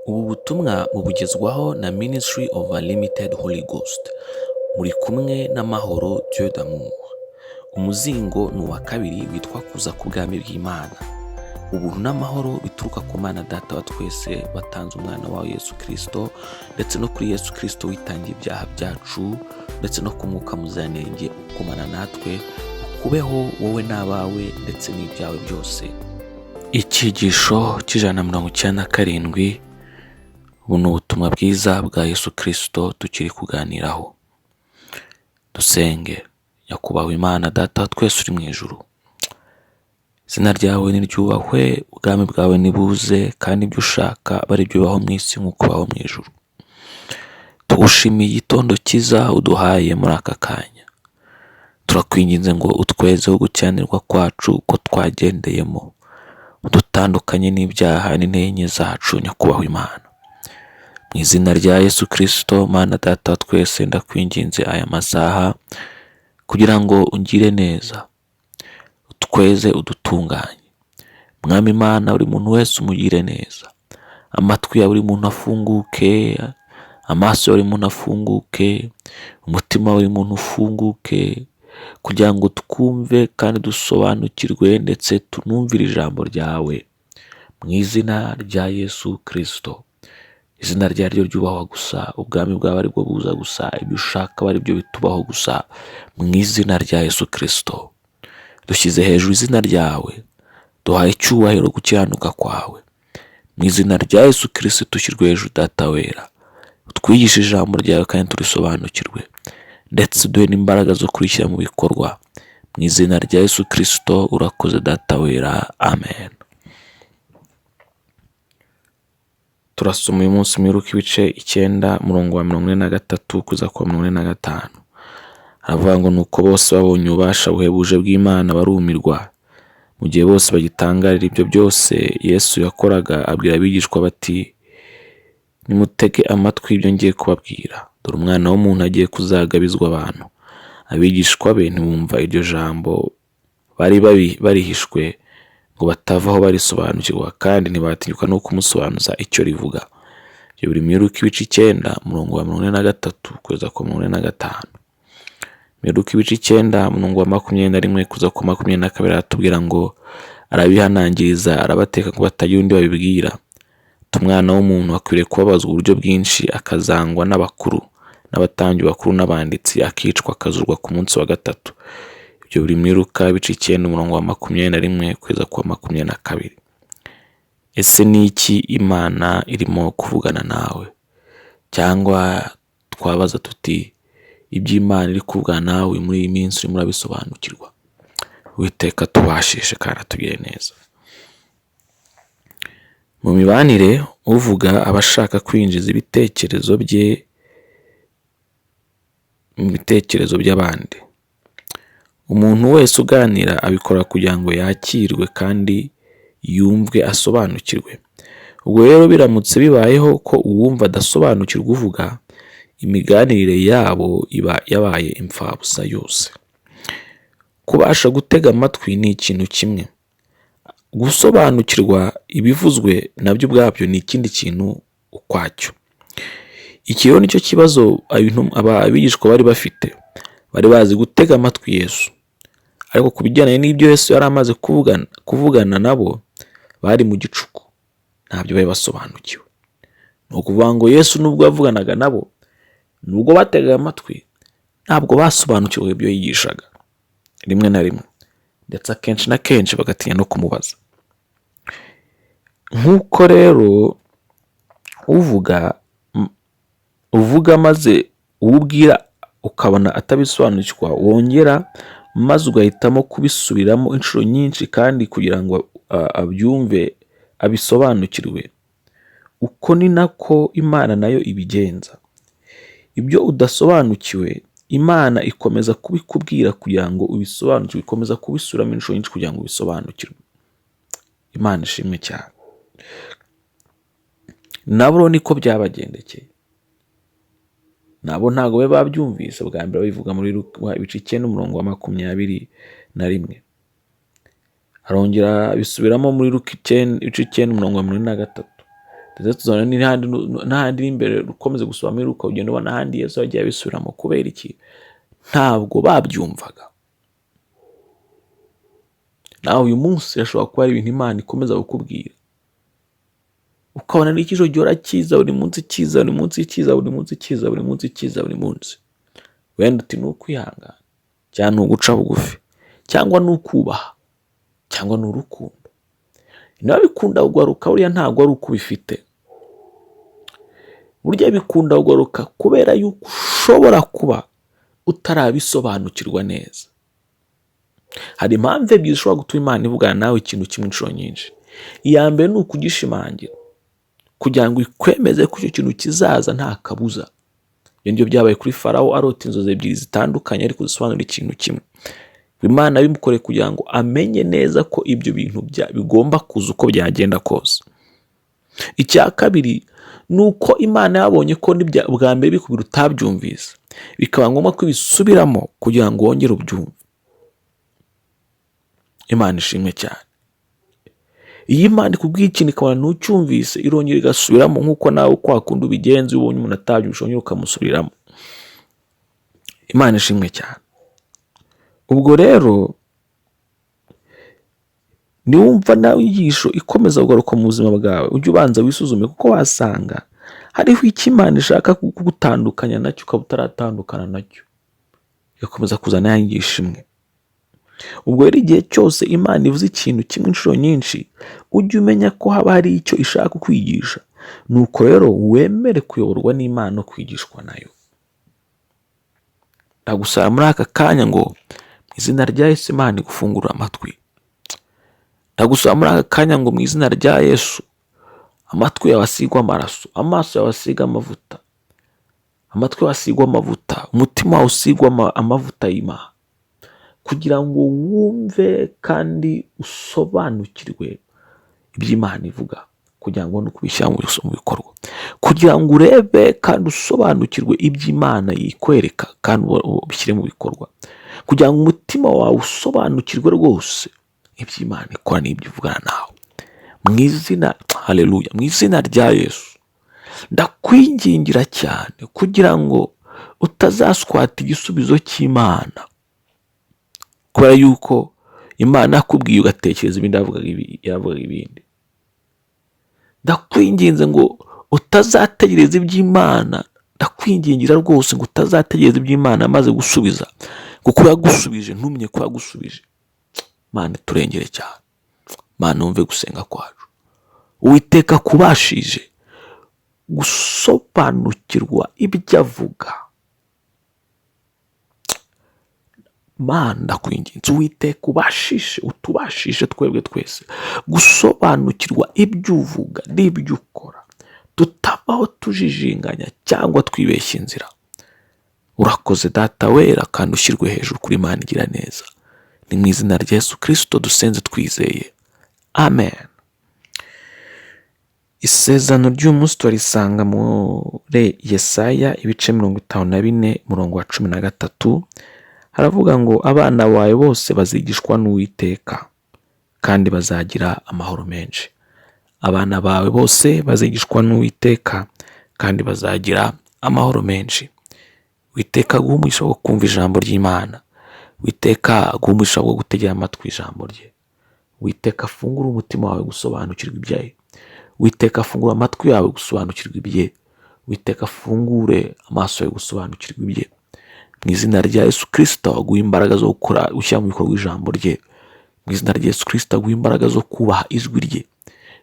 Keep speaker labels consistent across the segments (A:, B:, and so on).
A: Ubu butumwa bubugezwaho na Ministry of Unlimited Holy Ghost. Muri kumwe n'amahoro Dieu d'amour. Umuzingo ni uwa kabiri witwa kuza ku bwami bw'Imana. Ubuntu n'amahoro bituruka ku Mana Data wa twese batanze umwana wa Yesu KRISTO, ndetse no kuri Yesu KRISTO witangiye ibyaha byacu, ndetse no ku Mwuka Muziranenge ukomana natwe, ukubeho wowe n'abawe ndetse n'ibyawe byose. Icyigisho cy'197. Ubu ni ubutumwa bwiza bwa Yesu KRISTO tukiri kuganiraho. Dusenge. Nyakubahwa Imana Data wa twese uri mu ijuru, izina ryawe niryubahwe, ubwami bwawe nibuze, kandi ibyo ushaka bari byo bibaho mu isi nk'uko bibaho mu ijuru. Tugushimiye igitondo cyiza uduhaye muri aka kanya. Turakwinginze ngo utwezeho gukiranirwa kwacu ko twagendeyemo, udutandukanye n'ibyaha n'intege zacu, nyakubahwa Imana. Mu izina rya Yesu KRISTO, Mana Data wa twese, ndakwinginze aya masaha kugira ngo ungire neza, utweze udutunganye. Mwami Imana, buri muntu wese umugire neza. Amatwi ya buri muntu afunguke, amaso ya buri muntu afunguke, umutima wa buri muntu ufunguke, kugira ngo twumve kandi dusobanukirwe ndetse tunumvire ijambo ryawe. Mu izina rya Yesu KRISTO. Izina ryaryo ryubahwa gusa, ubwami bwawe ari bwo buza gusa, ibyo ushaka bari byo bitubaho gusa. Mu izina rya Yesu KRISTO. Dushyize hejuru izina ryawe, duhaye icyubahiro gukiranuka kwawe. Mu izina rya Yesu KRISTO dushyirwe hejuru, Data wera. Utwigishe ijambo ryawe kandi turisobanukirwe, ndetse duhe n'imbaraga zo kurishyira mu bikorwa. Mu izina rya Yesu KRISTO urakoze, Data wera. Amen. Turasoma uyu munsi mu ibice 9 umurongo wa 43 kuza ku 45. Haravuga ngo nuko bose babonye ububasha buhebuje bw'Imana barumirwa. Mu gihe bose bagitangarira ibyo byose Yesu yakoraga, abwira abigishwa bati, nimutege amatwi ibyo ngiye kubabwira. Dore umwana w'umuntu agiye kuzagabizwa abantu. Abigishwa be ntibumva iryo jambo, bari barihishwe ngo batavaho barisobanukirwa, kandi ntibatinyuka no kumusobanuza icyo rivuga. Ibyo biri mu ibice 9 umurongo wa 43 kuza ku 45. Ibice 9 umurongo wa 21 kuza ku 22 atubwira ngo arabihanangiriza, arabateka ngo batagira undi babibwira. Umwana w'umuntu akwiriye kubabazwa uburyo bwinshi, akazangwa n'abakuru n'abatambyi bakuru n'abanditsi, akicwa akazurwa ku munsi wa gatatu. Ibyo biri mu ibice 9 umurongo wa 21 kugeza ku 22. Ese ni iki Imana irimo kuvugana nawe? Cyangwa twabaza tuti, ibyo Imana iri kuvugana nawe muri iyi minsi urimo urabisobanukirwa? Uwiteka tubashishe kandi atugire neza. Mu mibanire, uvuga abashaka kwinjiza ibitekerezo bye mu bitekerezo by'abandi. Umuntu wese uganira abikora kugira ngo yakirwe kandi yumvwe asobanukirwe. Ubwo rero biramutse bibayeho ko uwumva adasobanukirwa uvuga, imiganirire yabo iba yabaye imfabusa yose. Kubasha gutega amatwi ni ikintu kimwe. Gusobanukirwa ibivuzwe nabyo ubwabyo ni ikindi kintu ukwacyo. Iki rero nicyo kibazo abigishwa bari bafite. Bari bazi gutega amatwi Yesu, ariko ku bijyanye n'ibyo Yesu yari amaze kuvugana nabo, bari mu gicuku, ntabyo bari basobanukiwe. Ni ukuvuga ngo Yesu nubwo yavuganaga nabo, nubwo bategaga amatwi, ntabwo basobanukiwe ibyo yigishaga. Rimwe na rimwe, ndetse akenshi na kenshi bagatinya no kumubaza. Nk'uko rero uvuga maze uwubwira ukabona atabisobanukirwa, wongera maze ugahitamo kubisubiramo inshuro nyinshi kandi kugira ngo abyumve abisobanukirwe. Uko ni nako Imana nayo ibigenza. Ibyo udasobanukiwe, Imana ikomeza kubikubwira kugira ngo ubisobanukirwe, ikomeza kubisubiramo inshuro nyinshi kugira ngo ubisobanukirwe. Imana ishimwe cyane. Nabo niko byabagendekeye. Nabo ntago babyumvise bwa mbere babivuga muri ibice 9 umurongo wa 21. Arongera bisubiramo muri ibice 9 umurongo wa 23. ndetse tuzana n'ahandi imbere ukomeze gusoma muri Luka ugenda ubona ahandi Yesu yagiye abisubiramo. Kubera iki? Ntabwo babyumvaga. Nawe uyu munsi yashobora kuba ari ibintu Imana ikomeza kukubwira, ukabona ni ikijo gihora kiza buri munsi, kiza buri munsi, kiza buri munsi, kiza buri munsi, kiza buri munsi. Wenda uti ni ukwihangana, cyangwa ni uguca bugufi, cyangwa ni ukubaha, cyangwa ni urukundo. Niba bikunda kugaruka buriya ntabwo ari uko ubifite. Burya bikunda kugaruka kubera yuko ushobora kuba utarabisobanukirwa neza. Hari impamvu ebyiri zishobora gutuma Imana ivugana nawe ikintu kimwe inshuro nyinshi. Iya mbere ni ukugishimangira, kugira ngo ikwemeze ko icyo kintu kizaza nta kabuza. Ibyo ngibyo byabaye kuri Farawo arota inzozi ebyiri zitandukanye ariko zisobanura ikintu kimwe. Imana bimukoreye kugira ngo amenye neza ko ibyo bintu bigomba kuza uko byagenda kose. Icya kabiri ni uko Imana yabonye ko bwa mbere bikubwira utabyumvise, bikaba ngombwa ko bisubiramo kugira ngo wongere ubyumve. Imana ishimwe cyane. Iyi Imana ikubwiye ikintu ikabona ntucyumvise, irongera igasubiramo nk'uko nawe kwakunda ubigenza ubonye umuntu atabyumvise wongera ukamusubiramo. Imana ishimwe cyane. Ubwo rero niwumva nawe inyigisho ikomeza kugaruka mu buzima bwawe, ujye ubanza wisuzume, kuko wasanga hariho icyo Imana ishaka kugutandukanya nacyo ukaba utaratandukana nacyo, igakomeza kuzana ya nyigisho imwe. Ubwo rero igihe cyose Imana ivuze ikintu kimwe inshuro nyinshi, ujye umenya ko haba hari icyo ishaka kukwigisha. Nuko rero wemere kuyoborwa n'Imana no kwigishwa nayo. Ndagusaba muri aka kanya ngo mu izina rya Yesu Imana igufungurire amatwi. Ndagusaba muri aka kanya ngo mu izina rya Yesu amatwi yawe asigwe amaraso, amaso yawe asigwe amavuta, amatwi yawe asigwe amavuta, umutima wawe usigwe amavuta y'Imana, kugira ngo wumve kandi usobanukirwe iby'Imana ivuga, kugira ngo no kubishyira mu bikorwa, kugira ngo urebe kandi usobanukirwe iby'Imana yikwereka kandi ubishyire mu bikorwa, kugira ngo umutima wawe usobanukirwe rwose iby'Imana ikora n'ibyo ivugana nawe. Mu izina, haleluya, mu izina rya Yesu ndakwingingira cyane kugira ngo utazaswata igisubizo cy'Imana, kubera yuko Imana yakubwiye ugatekereza ibindi yavugaga ibindi. Ndakwinginze ngo utazategereza iby'Imana, ndakwingingira rwose ngo utazategereza iby'Imana amaze gusubiza, kuko yagusubije ntumye ko yagusubije. Mana turengere cyane, Mana wumve gusenga kwacu. Uwiteka kubashije gusobanukirwa ibyo avuga. Mana ndakwinginze Uwiteka utubashishe twebwe twese gusobanukirwa ibyo uvuga n'ibyo ukora, tutabaho tujijinganya cyangwa twibeshya inzira. Urakoze Data wera, kandi ushyirwe hejuru kuri Imana igira neza. Ni mu izina rya Yesu Kristo dusenze twizeye, amen. Isezerano ry'umunsi turisanga muri Yesaya ibice 54 umurongo wa 13. Haravuga ngo abana bawe bose bazigishwa n'Uwiteka kandi bazagira amahoro menshi. Abana bawe bose bazigishwa n'Uwiteka kandi bazagira amahoro menshi. Uwiteka aguhe umugisha wo kumva ijambo ry'Imana. Uwiteka aguhe umugisha wo gutegera amatwi ijambo rye. Uwiteka afungure umutima wawe gusobanukirwa ibyawe. Uwiteka afungure amatwi yawe gusobanukirwa ibye. Uwiteka afungure amaso yawe gusobanukirwa ibye. Mu izina rya Yesu Kristo aguha imbaraga zo gukora ushyira mu bikorwa ijambo rye. Mu izina rya Yesu Kristo aguha imbaraga zo kubaha ijwi rye.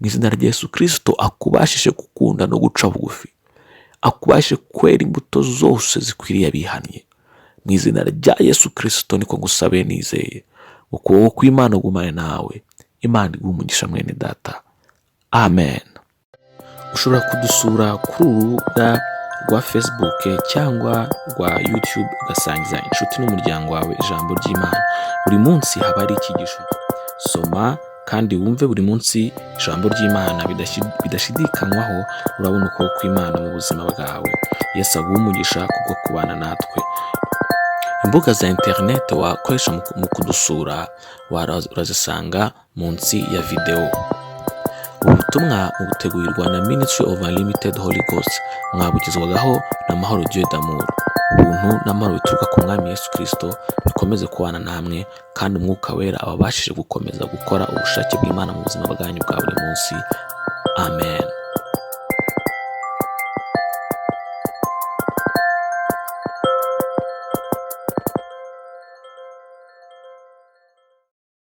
A: Mu izina rya Yesu Kristo akubashishe gukunda no guca bugufi, akubashishe kwera imbuto zose zikwiriye abihannye. Mu izina rya Yesu Kristo niko ngusabe nizeye. Ukuboko kw'Imana gumane nawe. Imana iguhe umugisha mwene data, amen. Ushobora kudusura kuri urubuga rwa Facebook cyangwa rwa YouTube ugasangiza inshuti n'umuryango wawe ijambo ry'Imana. Buri munsi haba ari icyigisho. Soma kandi wumve buri munsi ijambo ry'Imana bidashidikanywaho. Urabona uko kw'Imana mu buzima bwawe. Yesu aguhe umugisha kubwo kubana natwe. Imbuga za internet wakoresha mu kudusura urazisanga munsi ya video. ubutumwa butegurirwa na Ministry of Unlimited Holy Ghost, mwabugezwagaho na Mahoro Dieu d'amour. Ubuntu n'amahoro bituruka ku mwami Yesu Kristo bikomeze kubana namwe, kandi umwuka wera ababashije gukomeza gukora ubushake bw'Imana mu buzima bwanyu bwa buri munsi. Amen.